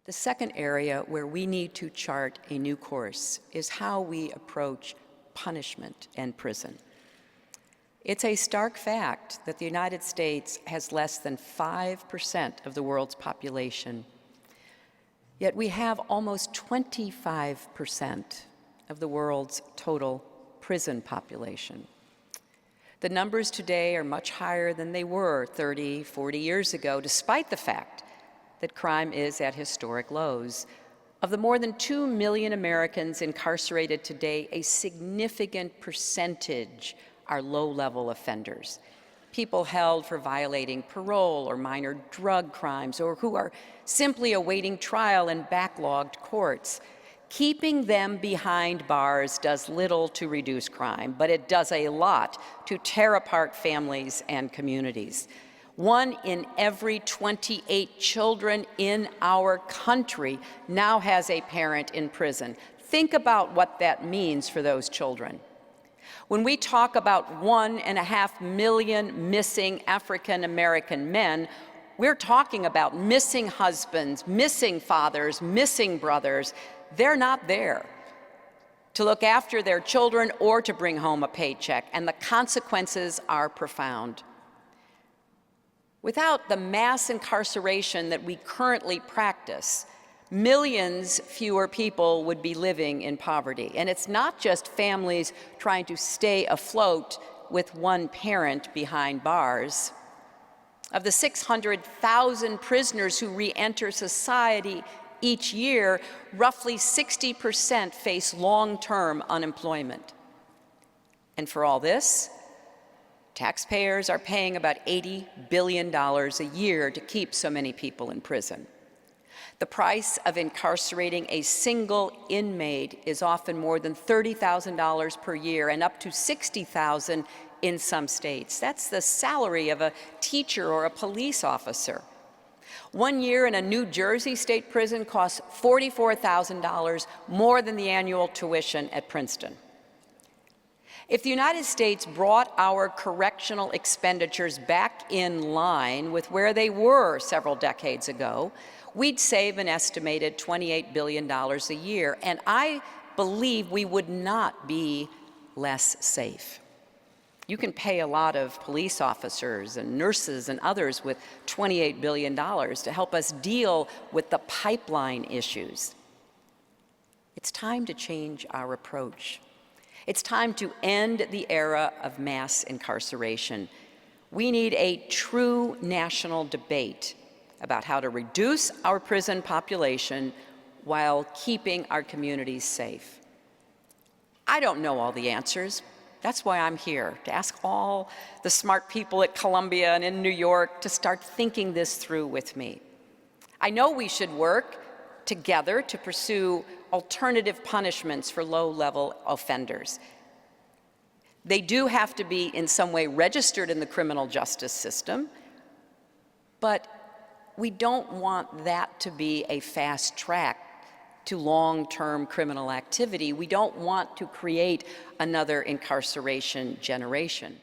The second area where we need to chart a new course is how we approach punishment and prison. It's a stark fact that the United States has less than 5% of the world's population, yet we have almost 25% of the world's total prison population. The numbers today are much higher than they were 30, 40 years ago, despite the fact that crime is at historic lows. Of the more than 2 million Americans incarcerated today, a significant percentage are low-level offenders, people held for violating parole or minor drug crimes, or who are simply awaiting trial in backlogged courts. Keeping them behind bars does little to reduce crime, but it does a lot to tear apart families and communities. 1 in every 28 children in our country now has a parent in prison. Think about what that means for those children. When we talk about 1.5 million missing African American men, we're talking about missing husbands, missing fathers, missing brothers. They're not there to look after their children or to bring home a paycheck, and the consequences are profound. Without the mass incarceration that we currently practice, millions fewer people would be living in poverty. And it's not just families trying to stay afloat with one parent behind bars. Of the 600,000 prisoners who re-enter society each year, roughly 60% face long-term unemployment. And for all this, taxpayers are paying about $80 billion a year to keep so many people in prison. The price of incarcerating a single inmate is often more than $30,000 per year and up to $60,000 in some states. That's the salary of a teacher or a police officer. 1 year in a New Jersey state prison costs $44,000, more than the annual tuition at Princeton. If the United States brought our correctional expenditures back in line with where they were several decades ago, we'd save an estimated $28 billion a year, and I believe we would not be less safe. You can pay a lot of police officers and nurses and others with $28 billion to help us deal with the pipeline issues. It's time to change our approach. It's time to end the era of mass incarceration. We need a true national debate about how to reduce our prison population while keeping our communities safe. I don't know all the answers. That's why I'm here, to ask all the smart people at Columbia and in New York to start thinking this through with me. I know we should work together to pursue alternative punishments for low-level offenders. They do have to be in some way registered in the criminal justice system, but we don't want that to be a fast track to long-term criminal activity. We don't want to create another incarceration generation.